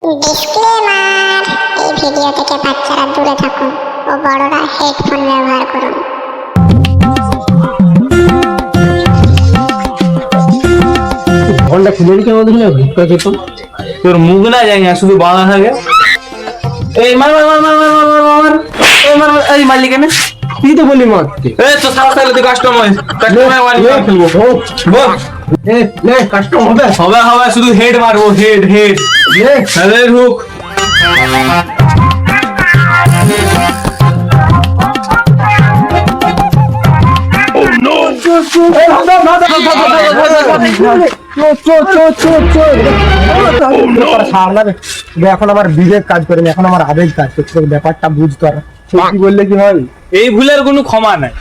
Disclaimer, এই video থেকে বাচ্চারা দূরে থাকুন ও বড়রা হেডফোন ব্যবহার করুন। ফোনটা খুলে দিকে আমাদের ভিক্ষা খেত তোর মুখ না যাই না শুধু বাঁধা থাকে। এই মার মার মার মার মার মার মার মার এই মার এই মারলি কেন? তুই তো বলি মারতে। এই তো সারা সাইলে তুই কাস্টমার ওয়ান খেলবো। বল এ লে কাস্টমার হবে হবে হবে শুধু হেড মারবো হেড হেড লে আরে রুক। এখন আমার বিবেক কাজ করেনি, এখন আমার আবেগ কাজ করছে। ব্যাপারটা বুঝতে পারে কি বললে কি হয়? এই ভুলের কোনো ক্ষমা নাই।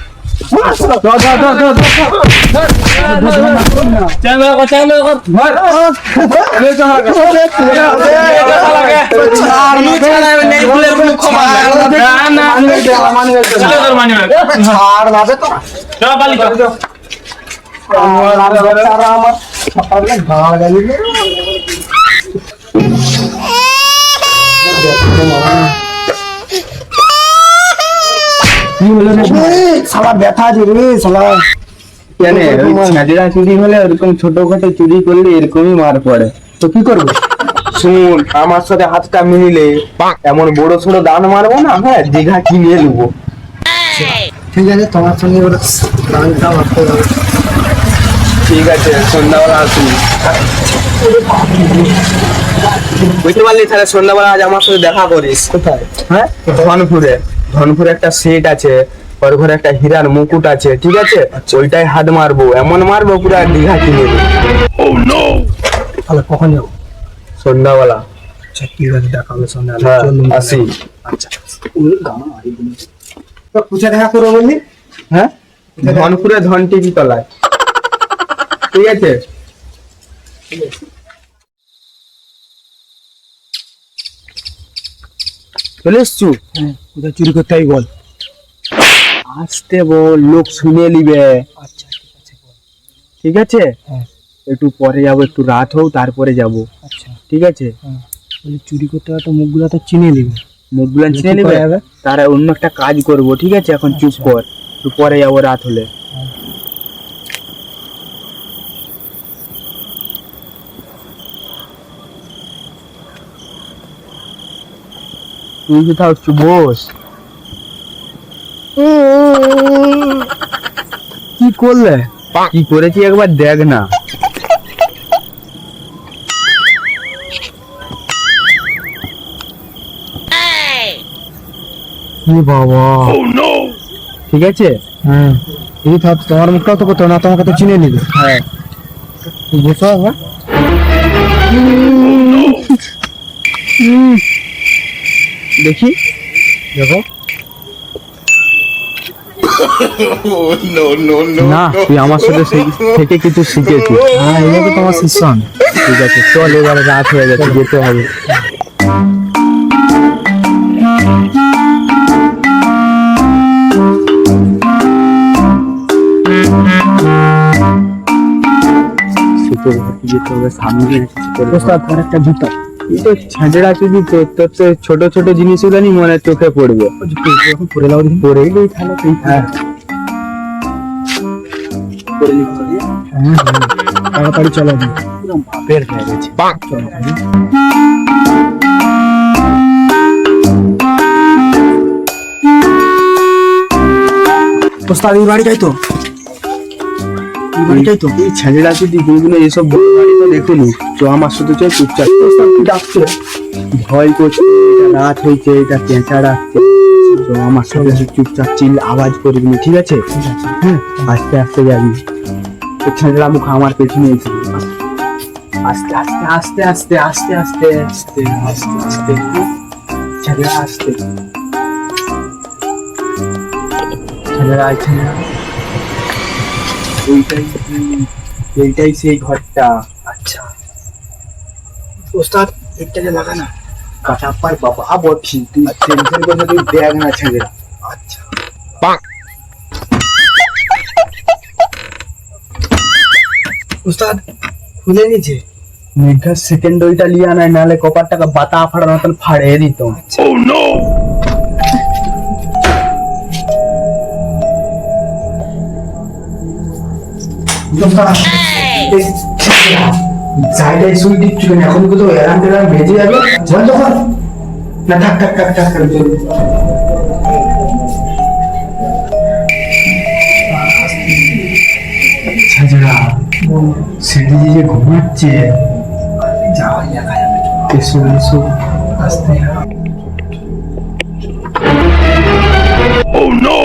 ব্যথা আছে রে শালা। কেন ছাজরা চুরি হলে এরকম ছোটখাটো চুরি করলে এরকমই মার পড়ে। তো কি করবো? শুন, আমার সাথে হাতটা মিলিলে এমন বড় ছোট দান মারবো না, হ্যাঁ দীঘা কিনে নেবো। ঠিক আছে, তোমার সঙ্গে ঠিক আছে, সন্ধ্যাবেলা আসুন। বুঝতে পারলি? তাহলে সন্ধ্যাবেলা আজ আমার সাথে দেখা করিস। কোথায়? হ্যাঁ, ধনপুরে একটা সেট আছে, ওর ঘরে একটা হীরার মুকুট আছে, ঠিক আছে? ওইটাই হাত মারবো, এমন মারবো পুরো দীঘা কিনে নেবো। তাহলে কখন যাবো? সন্ধ্যাবেলা। আচ্ছা ঠিক আছে, দেখা হবে সন্ধ্যাবেলা। হ্যাঁ, চলুন আসি। আচ্ছা তো কোথায় দেখা করবো বললি? হ্যাঁ, ধনপুরে ধন টিভি তলায়, ঠিক আছে? চলে এসছু? হ্যাঁ, কোথায় চুরি করতে হয় বল। আসতে বল, লোক শুনে নিবে। আচ্ছা ঠিক আছে বল। ঠিক আছে, হ্যাঁ একটু পরে যাবো, একটু রাত হোক তারপরে যাব, আচ্ছা ঠিক আছে? হ্যাঁ, বলি চুরি করতে হয় তো মুখগুলো তো চিনে নিবে। মুখগুলো চিনে নিবে, তারা অন্য একটা কাজ করব, ঠিক আছে? এখন চুপ কর, একটু পরে যাবো রাত হলে। তুই কোথাও একটু বস। কি করলে? কি করেছি একবার দেখ না। বাবা, ঠিক আছে? হ্যাঁ এই থাক, তোমার মুখটাও তো করতে না, তোমাকে তো চিনে নিবে। হ্যাঁ, বসো একবার। দেখি, দেখো না তুই আমার সাথে থেকে কিছু শিখেছিস। হ্যাঁ, এটা তো তোমার শিষ্যন। ঠিক আছে, চল, এবারে রাত হয়ে গেছে, যেতে হবে। যেতে হবে সামনে। একটা জুতা ছেঁচড়া চুদি, তোর তো ছোট ছোট জিনিসগুলো নি মনে চোখে পড়বে। এখন পরে লাও দিন। পরেই নেই তাহলে তুই। হ্যাঁ হ্যাঁ, তাড়াতাড়ি চলো দিন। বের হয়ে গেছে। চলো ওস্তাদ, এই বাড়ি যাই তো, এই বাড়ি যাই তো। তুই ছেঁচড়া চুদি গুলো এসব বাড়ি তো দেখুনি, তো আমার সাথে চল চুপচাপ। ডাকছে, ভয় করছে, এটা রাত হয়েছে, এটা চেঁচা ডাকছে, তো আমার সাথে চুপচাপ চিল আওয়াজ করবি না, ঠিক আছে? হ্যাঁ, আস্তে আস্তে যাবি। তো ছেঁচড়া মুখ আমার পেছনে এসে আস্তে আস্তে আস্তে আস্তে আস্তে আস্তে আস্তে আস্তে আস্তে ছেঁচড়া আস্তে ছেঁচড়া ছেঁচড়া। এইটাই সেই ঘরটা। আচ্ছা ওস্তাদ, এটাকে লাগা না। কাঁচা পাই বাবা বলছি, তুই টেনশন করে তুই দেখ না ছেঁচড়া। আচ্ছা উস্তাদ খুলে নিয়েছে। মেঘার সেকেন্ড ওইটা লিয়া নাই, নাহলে কপারটাকে বাতা ফাড়ার মতন ফাড়িয়ে দিত। সাইডে শুই দিচ্ছি কেন? এখন তো এরাম টেরাম ভেজে যাবে। বন্ধ কর না, থাক থাক থাক থাক থাক। ছাজরা সেটি যে ঘুমাচ্ছে, যাওয়া দেখা যাবে। এসো এসো আস্তে। Oh no!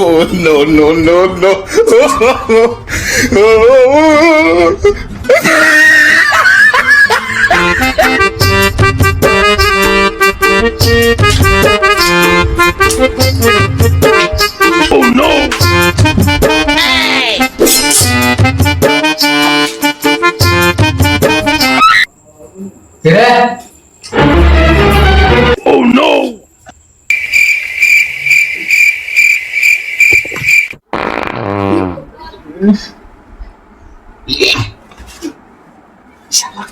Oh no no no no! Oh no! Oh no!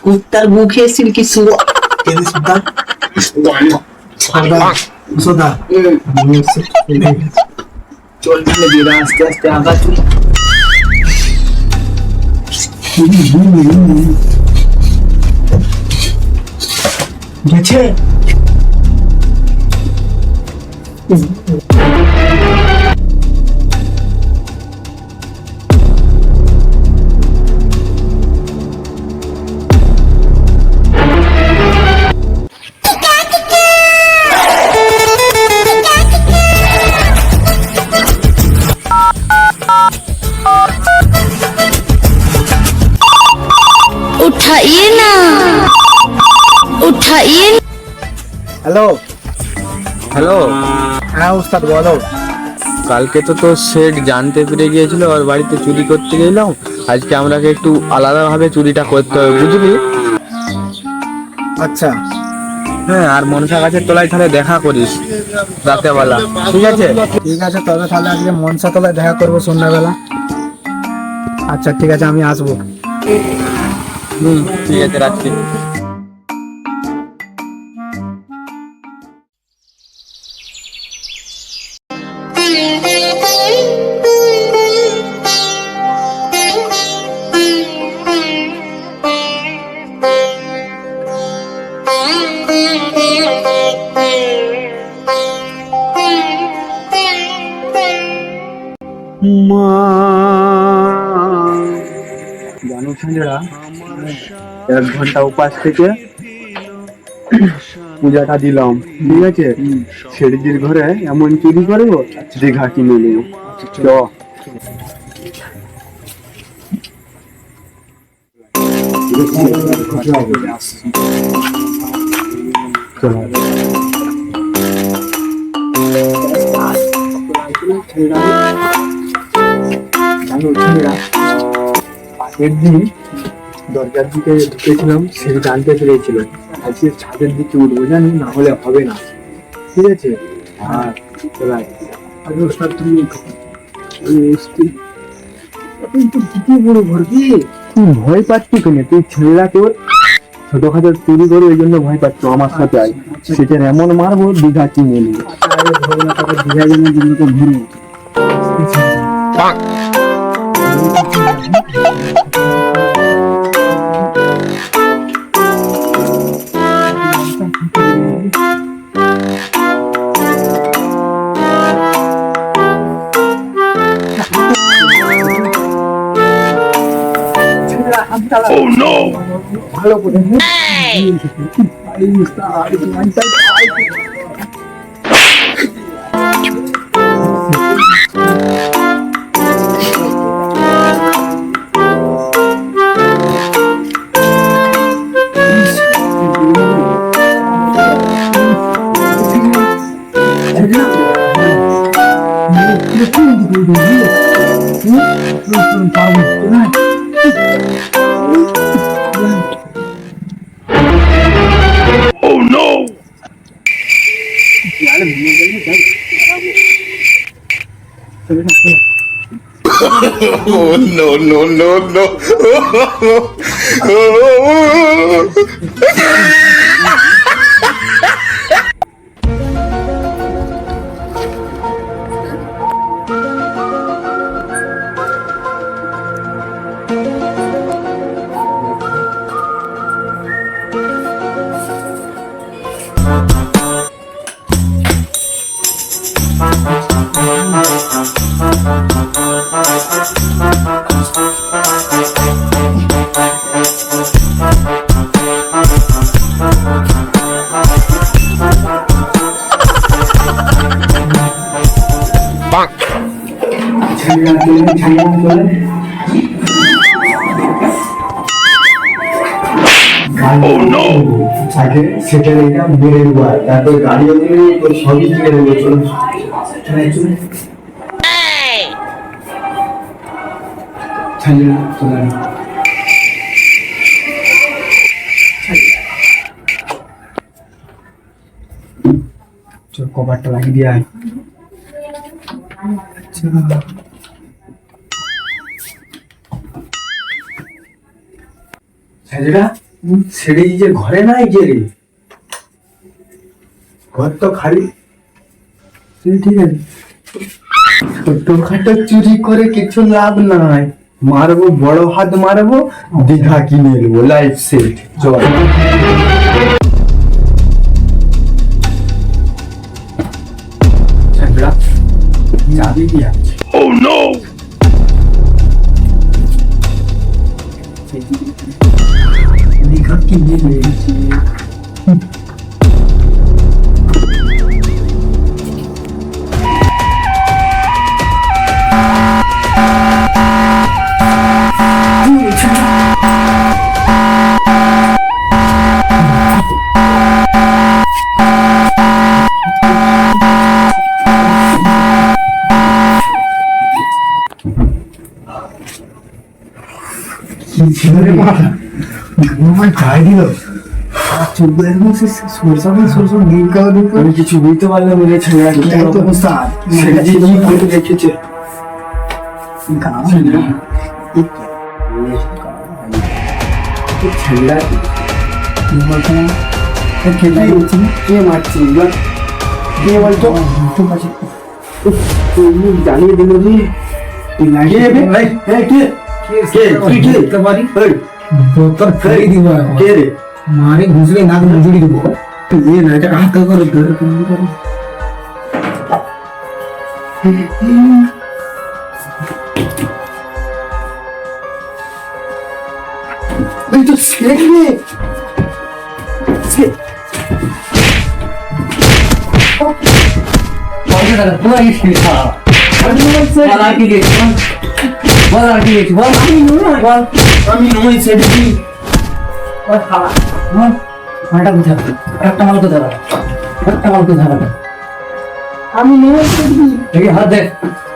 কুত্তার মুখে সিল্কি শুরু চলছে ধীরে আস্তে আস্তে আগা চল। গেছে उठाइए ना, उठाइए। হ্যালো হ্যালো, হ্যাঁ উস্তাদ বলো। কালকে তো তোর শেখ জানতে পেরে গিয়েছিল ওর বাড়িতে চুরি করতে গেলাম। আজকে আমরাকে একটু আলাদাভাবে চুরিটা করতে হবে, বুঝলি? আচ্ছা হ্যাঁ, আর মনসা গাছের তলায় তাহলে দেখা করিস রাতেবেলা, ঠিক আছে? ঠিক আছে, তবে তাহলে আজকে মনসা তলায় দেখা করবো সন্ধ্যাবেলা। আচ্ছা ঠিক আছে, আমি আসবো। ঠিক আছে, রাখছি। জানো সঞ্জয়রা, 1 ঘন্টা উপাস থেকে পূজাটা দিলাম, ঠিক আছে? ছেড়িদির ঘরে এমন চুরি করবো, দীঘা কিনে নেবো। চ। আগের দিন দরজার দিকে ঢুকেছিলাম, সে জানতে পেরেছিল। আজকে ছাদের দিকে উঠবো, জানি না হলে হবে না, ঠিক আছে? আর তুমি ভয় পাচ্ছি কেন? তুই ছেলেরা তোর ছোটখাটো চুরি করে ওই জন্য ভয় পাচ্ছ। আমার সাথে আয়, সেটার এমন মারবো দীঘা কিনে নেবো। দীঘা জন্য দিন তো ঘুরবো। Oh no! ভালো করে Oh no! Oh no no no no! Oh no! আগে সেটা এটা মেরে দেবো, তারপর গাড়িও কিনে তোর সবই কিনে দেবো। চলো চল কভারটা লাগিয়ে দিয়ে আয়। সেটা ছেড়ে যে ঘরে নাই যে রে, ঘর তো খালি। ঠিক আছে, ছোটখাটো চুরি করে কিছু লাভ নাই, মারবো বড় হাত মারবো, দীঘা কিনে নেবো, লাইফ সেট। চল যাবি কি আছে? Oh no! দীঘা কিনে নিয়েছি। আমি কিছু বুঝতে পারলাম না, ছেলেরা কি দেখেছে। ছেলেরা কে মারছি কে বলতো, জানিয়ে দিল যে মারে ঘুষলে নাক মজুরি দেবো। না এটা হাত করে তো শেখবে আমি নয় সেটি মালটা কোথায়? একটা মাল কোথায়? একটা মাল কোথায়? আমি নয় দেখি হাত দে,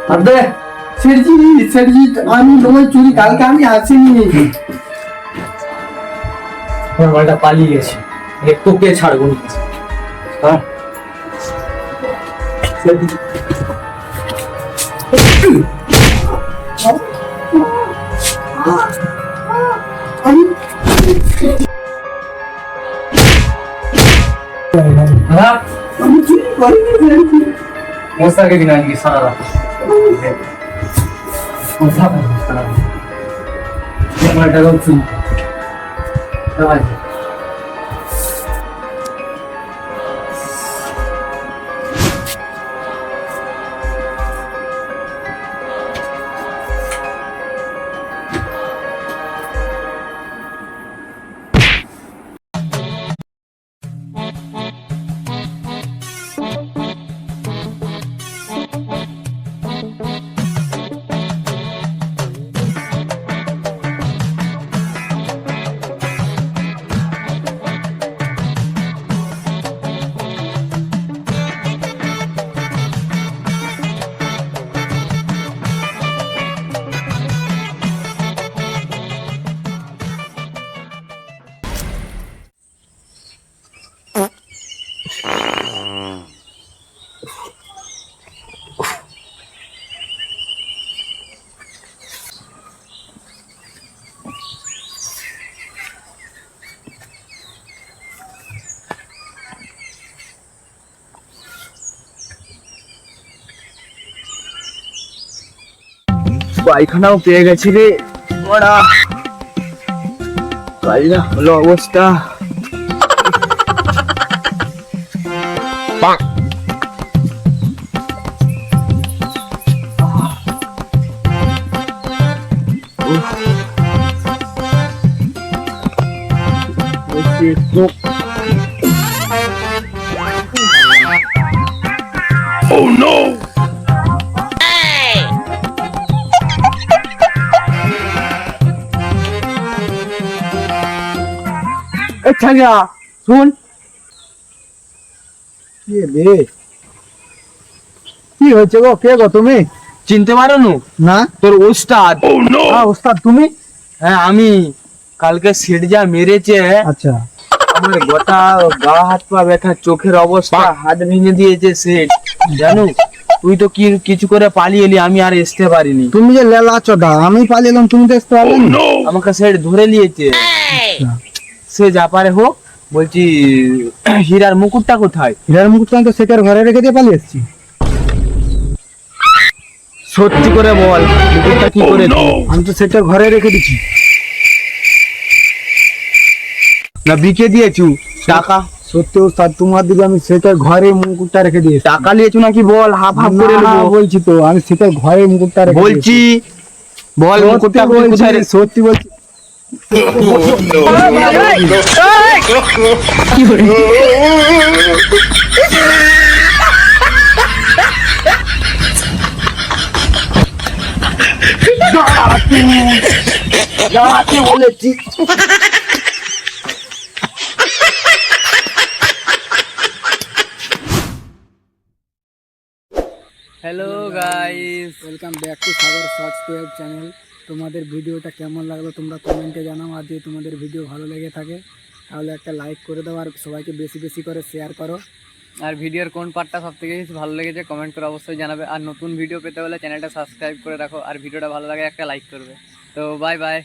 হাত দে। সেটি আমি নয় চুরি, কালকে আমি আসিনি। আমার মালটা পালিয়ে গেছে, তোকে ছাড়বো না। হ্যাঁ মোস্তাকে দিন আজকে সারা রাত পায়খানাও পেয়ে গেছি রে ওরা কালটা হলো অবস্থা Oh no! ছাগা শুন কি রে কি হয়েছে গো, কে গো তুমি? চিনতে পারো নু না। তোর ওস্তাদ। Oh no! হ্যাঁ ওস্তাদ তুমি? হ্যাঁ আমি। কালকে সিট যা মেরেছে আচ্ছা আমার গোটা গা হাত পা ব্যথা, চোখের অবস্থা, হাত ভেঙে দিয়েছে সেট, জানো? তুই তো কিছু করে পালিয়ে এলি, আমি আর আসতে পারিনি। তুমি যে লেলা চোদা, আমি পালিলাম তুমি তো আসতে পারলে Oh না। no! আমাকে সেট ধরে নিয়েছে। সে যা পারে হোক, বলছি হীরার মুকুটটা কোথায়? হীরার মুকুট তো আমি তো সেটার ঘরে রেখে দিয়ে পালিয়ে এসেছি। সত্যি করে বল, মুকুটটা কি Oh করে? no! আমি তো সেটার ঘরে রেখে দিচ্ছি। না বিকে দিয়েছু টাকা? সত্যি ওস্তাদ, তোমার দিকে আমি সেটার ঘরে মুকুটটা রেখে দিয়েছি। টাকা নিয়েছু নাকি বল, হাফ হাফ করে না, নেবো। বলছি তো আমি সেটার ঘরে মুকুটটা রেখে বলছি বল, দিয়েছি। মুকুটটা সত্যি বলছি, কোথায় রে? সত্যি বলছি। Hello guys, welcome back to Sagar shorts 12 channel. তোমাদের ভিডিওটা কেমন লাগলো তোমরা কমেন্টে জানাও। আর যদি তোমাদের ভিডিও ভালো লেগে থাকে তাহলে একটা লাইক করে দাও আর সবাইকে বেশি বেশি করে শেয়ার করো। আর ভিডিওর কোন পার্টটা সব থেকে বেশি ভালো লেগেছে কমেন্ট করে অবশ্যই জানাবে। আর নতুন ভিডিও পেতে হলে চ্যানেলটা সাবস্ক্রাইব করে রাখো, আর ভিডিওটা ভালো লাগে একটা লাইক করবে। তো বাই বাই।